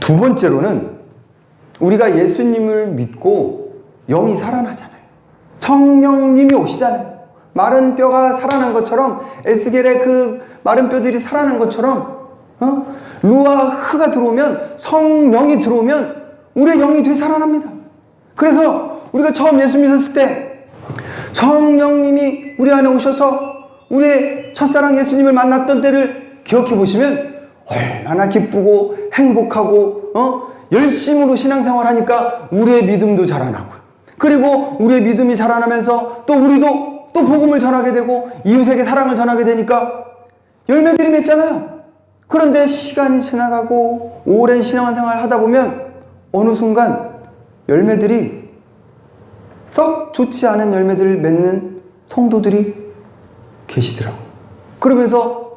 두 번째로는 우리가 예수님을 믿고 영이 살아나잖아요. 성령님이 오시잖아요. 마른 뼈가 살아난 것처럼, 에스겔의 그 마른 뼈들이 살아난 것처럼, 루아 흐가 들어오면, 성령이 들어오면 우리의 영이 되살아납니다. 그래서 우리가 처음 예수 믿었을 때 성령님이 우리 안에 오셔서 우리의 첫사랑 예수님을 만났던 때를 기억해 보시면 얼마나 기쁘고 행복하고 열심으로 신앙생활 하니까 우리의 믿음도 자라나고요. 그리고 우리의 믿음이 자라나면서 또 우리도 또 복음을 전하게 되고 이웃에게 사랑을 전하게 되니까 열매들이 맺잖아요. 그런데 시간이 지나가고 오랜 신앙생활 하다 보면 어느 순간 열매들이 썩 좋지 않은 열매들을 맺는 성도들이 계시더라고요. 그러면서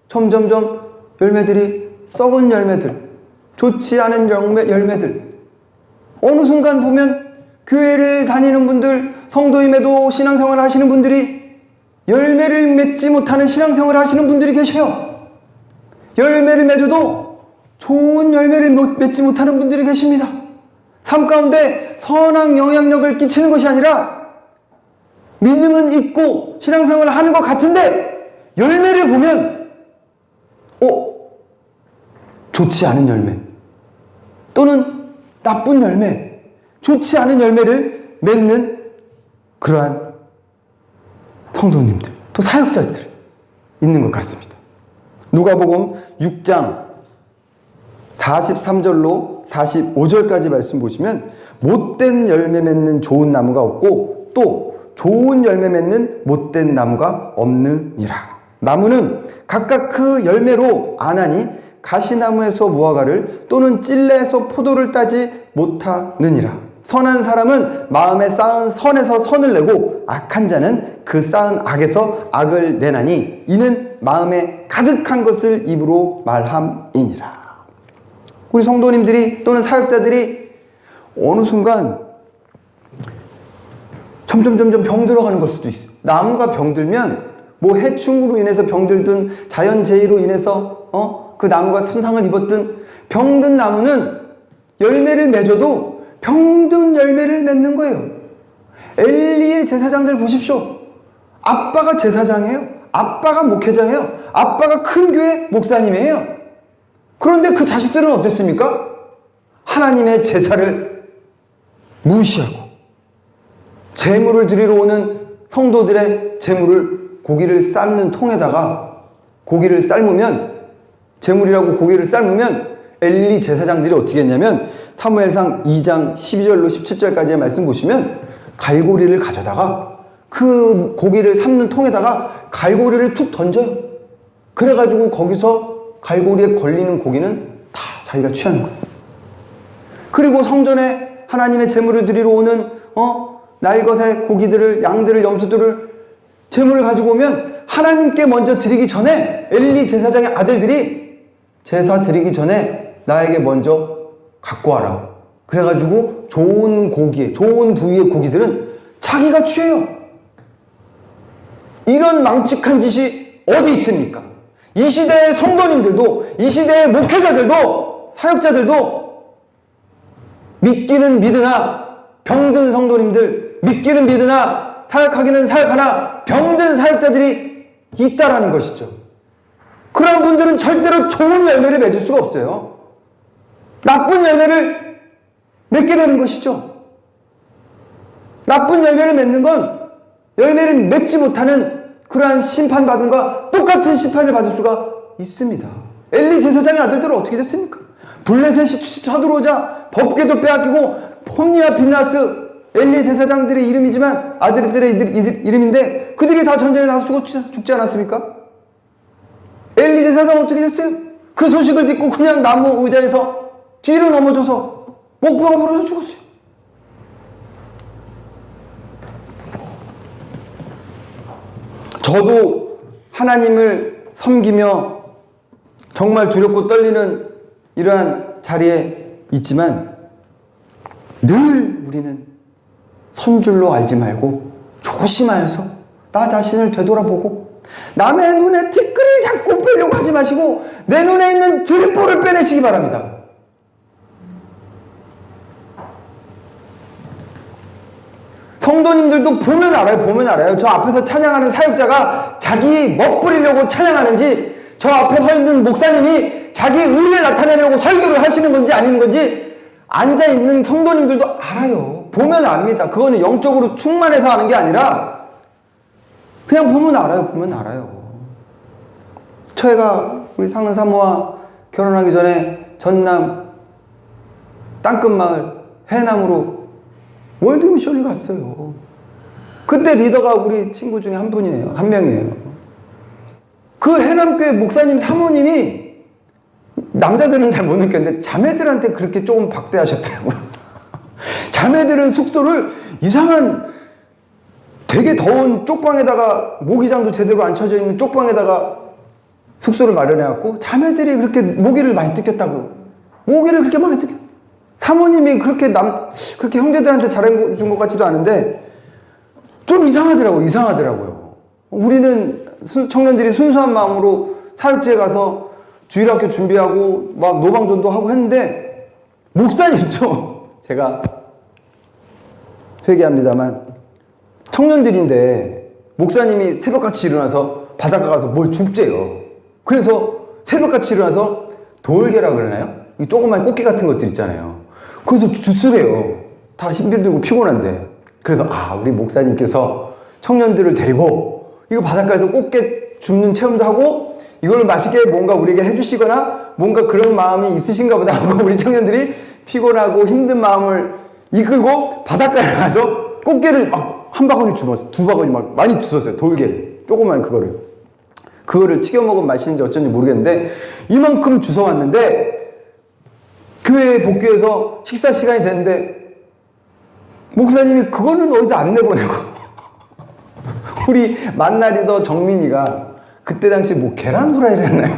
점점점 열매들이 썩은 열매들, 좋지 않은 열매들, 어느 순간 보면 교회를 다니는 분들, 성도임에도 신앙생활을 하시는 분들이 열매를 맺지 못하는 신앙생활을 하시는 분들이 계셔요. 열매를 맺어도 좋은 열매를 맺지 못하는 분들이 계십니다. 삶 가운데 선한 영향력을 끼치는 것이 아니라 믿음은 있고 신앙생활을 하는 것 같은데 열매를 보면 좋지 않은 열매 또는 나쁜 열매, 좋지 않은 열매를 맺는 그러한 성도님들, 또 사역자들이 있는 것 같습니다. 누가복음 6장 43절로 45절까지 말씀 보시면 못된 열매 맺는 좋은 나무가 없고 또 좋은 열매 맺는 못된 나무가 없느니라. 나무는 각각 그 열매로 아나니 가시나무에서 무화과를 또는 찔레에서 포도를 따지 못하느니라. 선한 사람은 마음에 쌓은 선에서 선을 내고 악한 자는 그 쌓은 악에서 악을 내나니 이는 마음에 가득한 것을 입으로 말함이니라. 우리 성도님들이 또는 사역자들이 어느 순간 점점 병들어가는 걸 수도 있어요. 나무가 병들면 뭐 해충으로 인해서 병들든 자연재해로 인해서 그 나무가 손상을 입었든 병든 나무는 열매를 맺어도 병든 열매를 맺는 거예요. 엘리의 제사장들 보십시오. 아빠가 제사장이에요. 아빠가 목회자예요. 아빠가 큰 교회 목사님이에요. 그런데 그 자식들은 어땠습니까? 하나님의 제사를 무시하고 제물을 드리러 오는 성도들의 제물을 고기를 삶는 통에다가 고기를 삶으면, 제물이라고 고기를 삶으면 엘리 제사장들이 어떻게 했냐면 사무엘상 2장 12절로 17절까지의 말씀 보시면 갈고리를 가져다가 그 고기를 삶는 통에다가 갈고리를 툭 던져요. 그래가지고 거기서 갈고리에 걸리는 고기는 다 자기가 취하는 거예요. 그리고 성전에 하나님의 제물을 드리러 오는 날것의 고기들을, 양들을, 염소들을 제물을 가지고 오면 하나님께 먼저 드리기 전에 엘리 제사장의 아들들이 제사 드리기 전에 나에게 먼저 갖고 와라. 그래가지고 좋은 고기에, 좋은 부위의 고기들은 자기가 취해요. 이런 망측한 짓이 어디 있습니까? 이 시대의 성도님들도, 이 시대의 목회자들도, 사역자들도 믿기는 믿으나 병든 성도님들, 믿기는 믿으나 사역하기는 사역하나 병든 사역자들이 있다라는 것이죠. 그런 분들은 절대로 좋은 열매를 맺을 수가 없어요. 나쁜 열매를 맺게 되는 것이죠. 나쁜 열매를 맺는 건 열매를 맺지 못하는 그러한 심판받음과 똑같은 심판을 받을 수가 있습니다. 엘리 제사장의 아들들은 어떻게 됐습니까? 블레셋이 쳐들어오자 법궤도 빼앗기고 홈리와 빈나스, 엘리 제사장들의 이름이지만 아들들의 이름인데 그들이 다 전쟁에 나서 죽지 않았습니까? 엘리 제사장 어떻게 됐어요? 그 소식을 듣고 그냥 나무 의자에서 뒤로 넘어져서 목뼈가 부러져 죽었어요. 저도 하나님을 섬기며 정말 두렵고 떨리는 이러한 자리에 있지만 늘 우리는 선줄로 알지 말고 조심하여서 나 자신을 되돌아보고 남의 눈에 티끌을 자꾸 빼려고 하지 마시고 내 눈에 있는 들보를 빼내시기 바랍니다. 성도님들도 보면 알아요. 보면 알아요. 저 앞에서 찬양하는 사역자가 자기 멋부리려고 찬양하는지, 저 앞에 서 있는 목사님이 자기 의를 나타내려고 설교를 하시는 건지 아닌 건지 앉아있는 성도님들도 알아요. 보면 압니다. 그거는 영적으로 충만해서 하는 게 아니라 그냥 보면 알아요. 보면 알아요. 저희가 우리 상은 사모와 결혼하기 전에 전남 땅끝마을 해남으로 월드미션을 갔어요. 그때 리더가 우리 친구 중에 한 분이에요. 한 명이에요. 그 해남교회 목사님 사모님이, 남자들은 잘 못 느꼈는데 자매들한테 그렇게 조금 박대하셨더라고요. 자매들은 숙소를 이상한 되게 더운 쪽방에다가, 모기장도 제대로 안 쳐져 있는 쪽방에다가 숙소를 마련해갖고 자매들이 그렇게 모기를 많이 뜯겼다고. 모기를 그렇게 많이 뜯겼. 사모님이 그렇게 그렇게 형제들한테 잘해준 것 같지도 않은데 좀 이상하더라고요. 우리는 청년들이 순수한 마음으로 사역지에 가서 주일학교 준비하고 막 노방전도 하고 했는데, 목사님도 제가 회개합니다만 청년들인데 목사님이 새벽같이 일어나서 바닷가 가서 뭘 죽재요. 그래서 새벽같이 일어나서 돌개라 그러나요? 이 조그만 꽃게 같은 것들 있잖아요. 그래서 주스래요. 다 힘들고 피곤한데. 그래서 우리 목사님께서 청년들을 데리고 이거 바닷가에서 꽃게 줍는 체험도 하고 이걸 맛있게 뭔가 우리에게 해주시거나 뭔가 그런 마음이 있으신가 보다 하고, 우리 청년들이 피곤하고 힘든 마음을 이끌고 바닷가에 가서 꽃게를 막 한 바구니 주웠어요. 두 바구니 막 많이 주웠어요. 돌게를. 조그만 그거를 튀겨 먹으면 맛있는지 어쩐지 모르겠는데 이만큼 주워왔는데, 교회에 복귀해서 식사 시간이 됐는데 목사님이 그거는 어디다 안 내보내고 우리 만나리더 정민이가 그때 당시 뭐 계란 후라이를 했나요?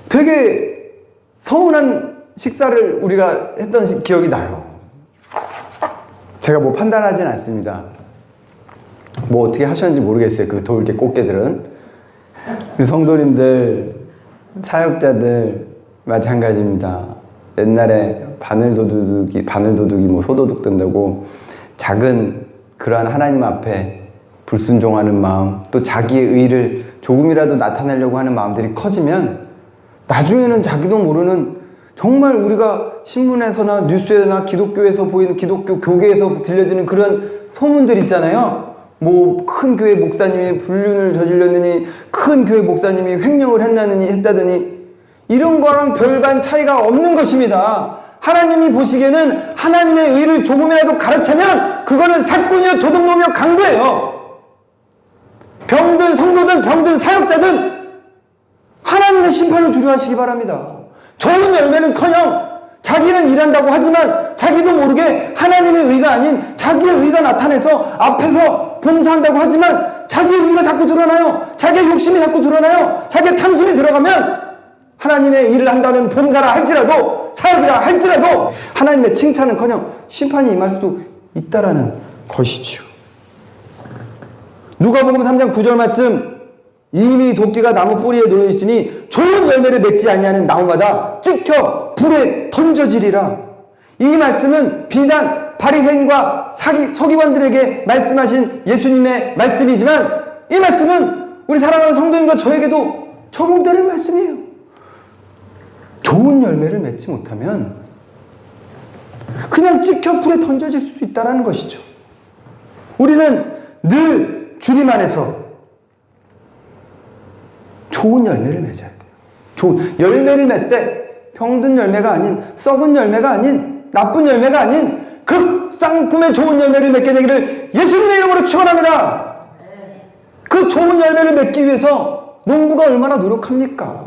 되게 서운한 식사를 우리가 했던 기억이 나요. 제가 뭐 판단하진 않습니다. 뭐 어떻게 하셨는지 모르겠어요. 그 돌게 꽃게들은. 우리 성도님들, 사역자들 마찬가지입니다. 옛날에 바늘도둑이 뭐 소도둑 된다고 작은 그러한 하나님 앞에 불순종하는 마음, 또 자기의 의를 조금이라도 나타내려고 하는 마음들이 커지면 나중에는 자기도 모르는, 정말 우리가 신문에서나 뉴스에나 기독교에서 보이는, 기독교 교계에서 들려지는 그런 소문들 있잖아요. 뭐 큰 교회 목사님이 불륜을 저질렀느니, 큰 교회 목사님이 횡령을 했다더니, 이런 거랑 별반 차이가 없는 것입니다. 하나님이 보시기에는 하나님의 의를 조금이라도 가르치면 그거는 사꾼이요 도둑놈이요 강도예요. 병든 성도든 병든 사역자든 하나님의 심판을 두려워하시기 바랍니다. 좋은 열매는커녕 자기는 일한다고 하지만 자기도 모르게 하나님의 의가 아닌 자기의 의가 나타내서 앞에서 봉사한다고 하지만 자기의 의가 자꾸 드러나요. 자기의 욕심이 자꾸 드러나요. 자기의 탐심이 들어가면 하나님의 일을 한다는 봉사라 할지라도, 사역이라 할지라도 하나님의 칭찬은커녕 심판이 임할 수도 있다라는 것이죠. 누가복음 3장 9절 말씀, 이미 도끼가 나무 뿌리에 놓여 있으니 좋은 열매를 맺지 아니하는 나무마다 찍혀 불에 던져지리라. 이 말씀은 비단 바리새인과 서기관들에게 말씀하신 예수님의 말씀이지만, 이 말씀은 우리 사랑하는 성도님과 저에게도 적용되는 말씀이에요. 좋은 열매를 맺지 못하면 그냥 찍혀 불에 던져질 수도 있다는 것이죠. 우리는 늘 주님 안에서 좋은 열매를 맺어야 돼요. 좋은 열매를 맺되 병든 열매가 아닌, 썩은 열매가 아닌, 나쁜 열매가 아닌 극상품의 좋은 열매를 맺게 되기를 예수님의 이름으로 축원합니다. 그 좋은 열매를 맺기 위해서 농부가 얼마나 노력합니까?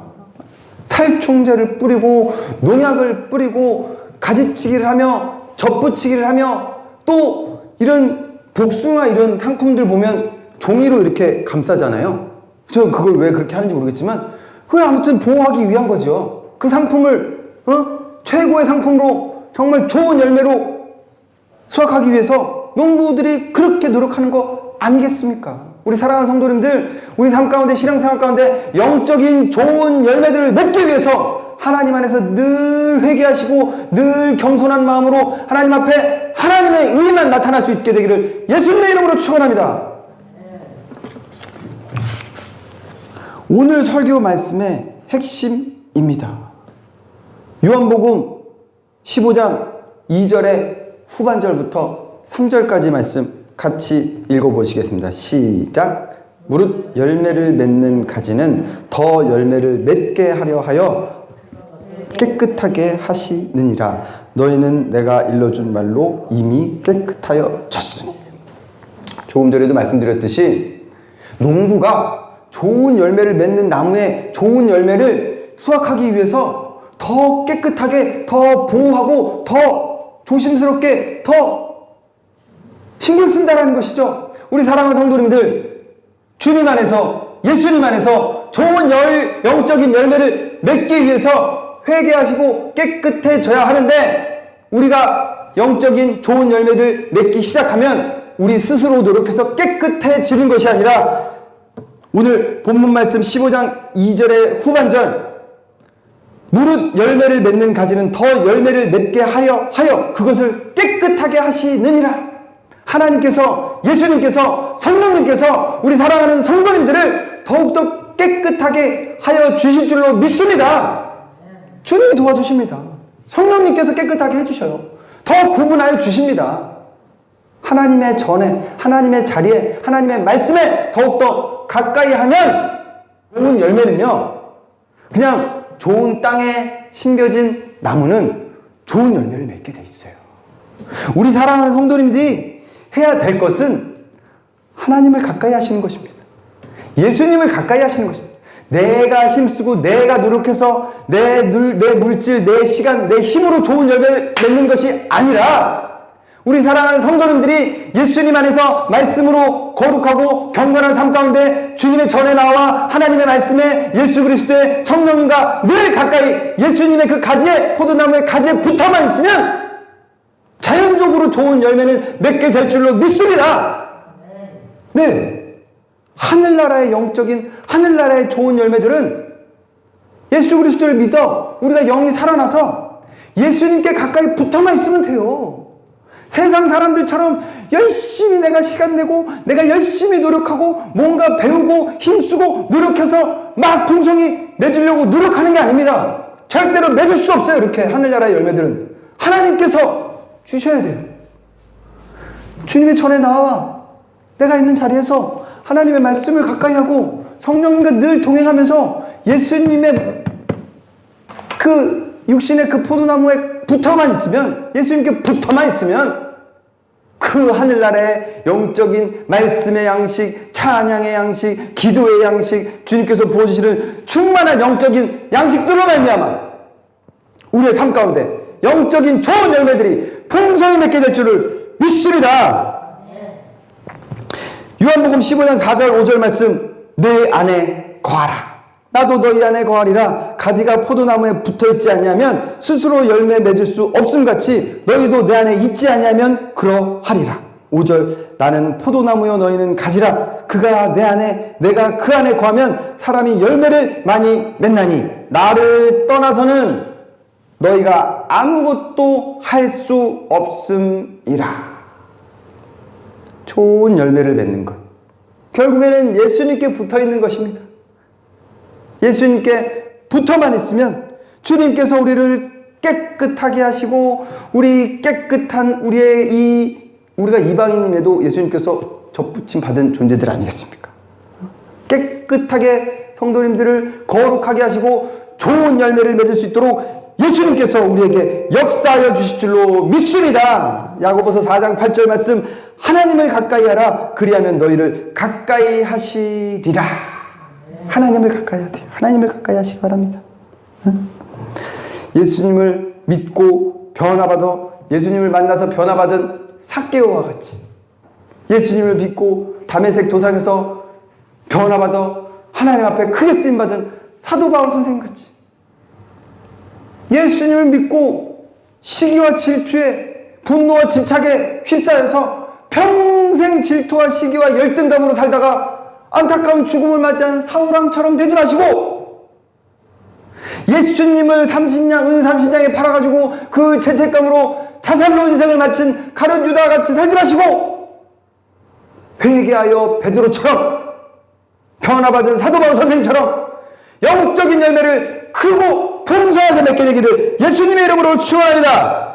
살충제를 뿌리고 농약을 뿌리고 가지치기를 하며 젖붙이기를 하며, 또 이런 복숭아 이런 상품들 보면 종이로 이렇게 감싸잖아요. 저는 그걸 왜 그렇게 하는지 모르겠지만 그게 아무튼 보호하기 위한 거죠. 그 상품을 최고의 상품으로 정말 좋은 열매로 수확하기 위해서 농부들이 그렇게 노력하는 거 아니겠습니까? 우리 사랑하는 성도님들, 우리 삶 가운데, 신앙생활 가운데 영적인 좋은 열매들을 맺기 위해서 하나님 안에서 늘 회개하시고 늘 겸손한 마음으로 하나님 앞에 하나님의 의만 나타날 수 있게 되기를 예수님의 이름으로 축원합니다. 오늘 설교 말씀의 핵심입니다. 요한복음 15장 2절의 후반절부터 3절까지 말씀 같이 읽어보시겠습니다. 시작. 무릇 열매를 맺는 가지는 더 열매를 맺게 하려 하여 깨끗하게 하시느니라. 너희는 내가 일러준 말로 이미 깨끗하여졌으니. 조금 전에도 말씀드렸듯이 농부가 좋은 열매를 맺는 나무의 좋은 열매를 수확하기 위해서 더 깨끗하게, 더 보호하고, 더 조심스럽게, 더 신경 쓴다는 것이죠. 우리 사랑하는 성도님들, 주님 안에서, 예수님 안에서 좋은 영적인 열매를 맺기 위해서 회개하시고 깨끗해져야 하는데, 우리가 영적인 좋은 열매를 맺기 시작하면 우리 스스로 노력해서 깨끗해지는 것이 아니라, 오늘 본문 말씀 15장 2절의 후반절, 무릇 열매를 맺는 가지는 더 열매를 맺게 하려 하여 그것을 깨끗하게 하시느니라. 하나님께서, 예수님께서, 성령님께서 우리 사랑하는 성도님들을 더욱더 깨끗하게 하여 주실 줄로 믿습니다. 주님이 도와주십니다. 성령님께서 깨끗하게 해주셔요. 더 구분하여 주십니다. 하나님의 전에, 하나님의 자리에, 하나님의 말씀에 더욱더 가까이 하면 좋은 열매는요, 그냥 좋은 땅에 심겨진 나무는 좋은 열매를 맺게 돼 있어요. 우리 사랑하는 성도님들이 해야 될 것은 하나님을 가까이 하시는 것입니다. 예수님을 가까이 하시는 것입니다. 내가 힘쓰고 내가 노력해서 내 물질, 내 시간, 내 힘으로 좋은 열매를 맺는 것이 아니라, 우리 사랑하는 성도님들이 예수님 안에서 말씀으로 거룩하고 경건한 삶 가운데 주님의 전에 나와 하나님의 말씀에 예수 그리스도의 성령님과 늘 가까이 예수님의 그 가지에, 포도나무의 가지에 붙어만 있으면 자연적으로 좋은 열매는 맺게 될 줄로 믿습니다. 네, 하늘나라의 영적인, 하늘나라의 좋은 열매들은 예수 그리스도를 믿어 우리가 영이 살아나서 예수님께 가까이 붙어만 있으면 돼요. 세상 사람들처럼 열심히 내가 시간 내고 내가 열심히 노력하고 뭔가 배우고 힘쓰고 노력해서 막 풍성히 맺으려고 노력하는 게 아닙니다. 절대로 맺을 수 없어요. 이렇게 하늘나라의 열매들은 하나님께서 주셔야 돼요. 주님의 전에 나와 내가 있는 자리에서 하나님의 말씀을 가까이 하고 성령님과 늘 동행하면서 예수님의 그 육신의 그 포도나무에 붙어만 있으면, 예수님께 붙어만 있으면 그 하늘나라의 영적인 말씀의 양식, 찬양의 양식, 기도의 양식, 주님께서 부어주시는 충만한 영적인 양식들로 말미암아 우리의 삶 가운데 영적인 좋은 열매들이 풍성히 맺게 될 줄을 믿습니다. 요한복음 15장 4절 5절 말씀, 내 안에 거하라. 나도 너희 안에 거하리라. 가지가 포도나무에 붙어있지 아니하면 스스로 열매 맺을 수 없음같이 너희도 내 안에 있지 아니하면 그러하리라. 5절, 나는 포도나무요 너희는 가지라. 그가 내 안에, 내가 그 안에 거하면 사람이 열매를 많이 맺나니 나를 떠나서는 너희가 아무것도 할 수 없음이라. 좋은 열매를 맺는 것, 결국에는 예수님께 붙어있는 것입니다. 예수님께 붙어만 있으면 주님께서 우리를 깨끗하게 하시고, 우리 깨끗한 우리가 이방인임에도 예수님께서 접붙임 받은 존재들 아니겠습니까? 깨끗하게 성도님들을 거룩하게 하시고 좋은 열매를 맺을 수 있도록 예수님께서 우리에게 역사하여 주실 줄로 믿습니다. 야고보서 4장 8절 말씀, 하나님을 가까이 하라. 그리하면 너희를 가까이 하시리라. 하나님을 가까이 하세요. 하나님을 가까이 하시기 바랍니다. 예수님을 믿고 변화받아, 예수님을 만나서 변화받은 삭개오와 같이, 예수님을 믿고 다메섹 도상에서 변화받아 하나님 앞에 크게 쓰임받은 사도 바울 선생님 같이, 예수님을 믿고 시기와 질투에, 분노와 집착에 휩싸여서 평생 질투와 시기와 열등감으로 살다가 안타까운 죽음을 맞이한 사울왕처럼 되지 마시고, 예수님을 은삼신장에 팔아가지고 그 죄책감으로 자살로 인생을 마친 가룟 유다와 같이 살지 마시고 회개하여 베드로처럼 변화받은 사도 바울 선생님처럼 영적인 열매를 크고 풍성하게 맺게 되기를 예수님의 이름으로 축원합니다.